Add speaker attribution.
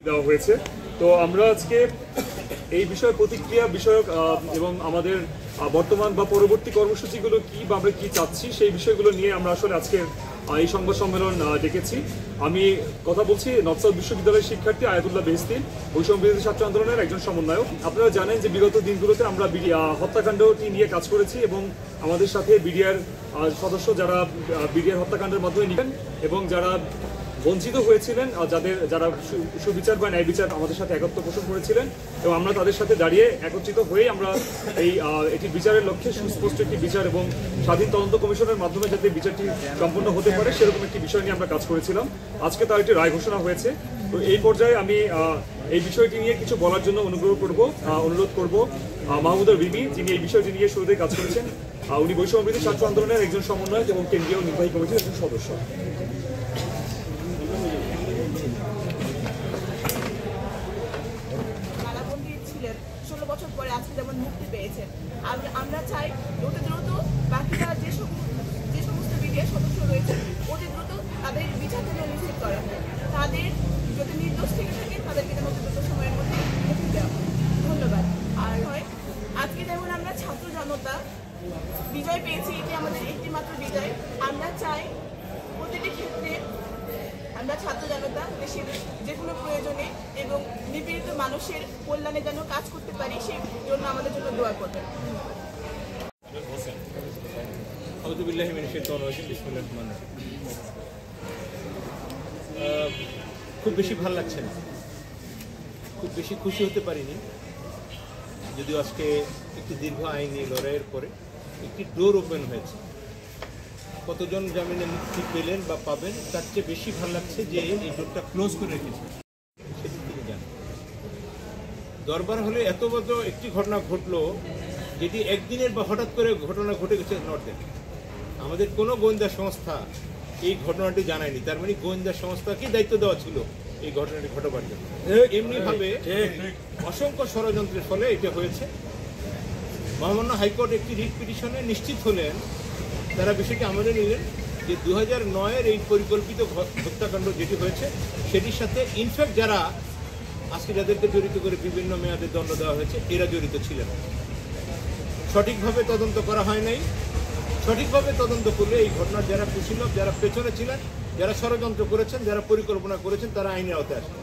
Speaker 1: দেওয়া হয়েছে। তো আমরা আজকে এই বিষয়ে প্রতিক্রিয়া বিষয়ক এবং আমাদের বর্তমান বা পরবর্তী কর্মসূচিগুলো কি বা আমরা কি চাচ্ছি সেই বিষয়গুলো নিয়ে আমরা আসলে আজকে এই সংবাদ সম্মেলন ডেকেছি। আমি কথা বলছি নর্থ সাউথ বিশ্ববিদ্যালয়ের শিক্ষার্থী আয়াতুল্লাহ বেহেস্তি, বৈষম্য বিরোধী ছাত্র আন্দোলনের একজন সমন্বয়ক। আপনারা জানেন যে বিগত দিনগুলোতে আমরা হত্যাকাণ্ডটি নিয়ে কাজ করেছি এবং আমাদের সাথে বিডিআর সদস্য যারা বিডিআর হত্যাকাণ্ডের মাধ্যমে নিবেন এবং যারা বঞ্চিত হয়েছিলেন, যারা সুবিচার বা ন্যায় বিচার আমাদের সাথে একত্র পোষণ করেছিলেন এবং আমরা তাদের সাথে দাঁড়িয়ে একত্রিত হয়ে আমরা এটি বিচারের লক্ষ্যে সুস্পষ্ট একটি বিচার এবং স্বাধীন তদন্ত কমিশনের মাধ্যমে যাতে বিচারটি সম্পূর্ণ হতে পারে সেরকম একটি বিষয় নিয়ে আমরা কাজ করেছিলাম। আজকে তার একটি রায় ঘোষণা হয়েছে। তো এই পর্যায়ে আমি এই বিষয়টি নিয়ে কিছু বলার জন্য অনুরোধ করব মাহমুদা বিবি, যিনি এই বিষয়টি নিয়ে শুরুতেই কাজ করেছেন। উনি বৈষম্য বিরোধী ছাত্র আন্দোলনের একজন সমন্বয়ক এবং কেন্দ্রীয় নির্বাহী কমিটির একজন সদস্য।
Speaker 2: ছিলেন 16 বছর পরে আজকে যেমন মুক্তি পেয়েছেন, আমরা চাই অতি দ্রুত বাকিরা যে সমস্ত বিডিআর সদস্য রয়েছে অতি দ্রুত তাদের বিচার যেন নিশ্চিত করা হয়। তাদের যদি নির্দোষ থেকে থাকে তাদেরকে যেন অতি দ্রুত সময়ের মধ্যে মুক্তি দেওয়া হয়। ধন্যবাদ। আর হয় আজকে যেমন আমরা ছাত্র জনতা বিজয় পেয়েছি, এটি আমাদের একটি মাত্র বিজয়। আমরা চাই প্রতিটি ক্ষেত্রে আমরা ছাত্র জনতা দেশের যে কোনো প্রয়োজনে এবং নিপীড়িত মানুষের কল্যাণে যেন কাজ করতে পারি, সেই জন্য আমাদের জন্য দোয়া করবেন।
Speaker 3: খুব বেশি ভালো লাগছে না, খুব বেশি খুশি হতে পারিনি, যদিও আজকে একটি দীর্ঘ আইনি লড়াইয়ের পরে একটি ডোর ওপেন হয়েছে। কতজন জামিনে মুক্তি পেলেন বা পাবেন তার চেয়ে বেশি ভালো লাগছে যে এই ডোরটা ক্লোজ করে রেখেছে, সেটি তিনি জানেন। দরবার হলে এত বড় একটি ঘটনা ঘটলো যেটি একদিনের বা হঠাৎ করে ঘটনা ঘটে গেছে নর্থে। আমাদের কোনো গোয়েন্দা সংস্থা এই ঘটনাটি জানায়নি, তার মানে গোয়েন্দা সংস্থাকে দায়িত্ব দেওয়া ছিল এই ঘটনাটি ঘটবার জন্য। এমনিভাবে অসংখ্য ষড়যন্ত্রের ফলে এটা হয়েছে। মহামান্য হাইকোর্ট একটি রিট পিটিশনে নিশ্চিত হলেন, তারা বিষয়টি আমলে নিলেন যে 2009-এর এই পরিকল্পিত হত্যাকাণ্ড যেটি হয়েছে সেটির সাথে ইনফ্যাক্ট যারা আজকে যাদেরকে জড়িত করে বিভিন্ন মেয়াদে দণ্ড দেওয়া হয়েছে এরা জড়িত ছিলেন। সঠিকভাবে তদন্ত করা হয় নাই। সঠিকভাবে তদন্ত করলে এই ঘটনার যারা কুশীলব, যারা পেছনে ছিলেন, যারা ষড়যন্ত্র করেছেন, যারা পরিকল্পনা করেছেন, তারা আইনের আওতায় আসেন।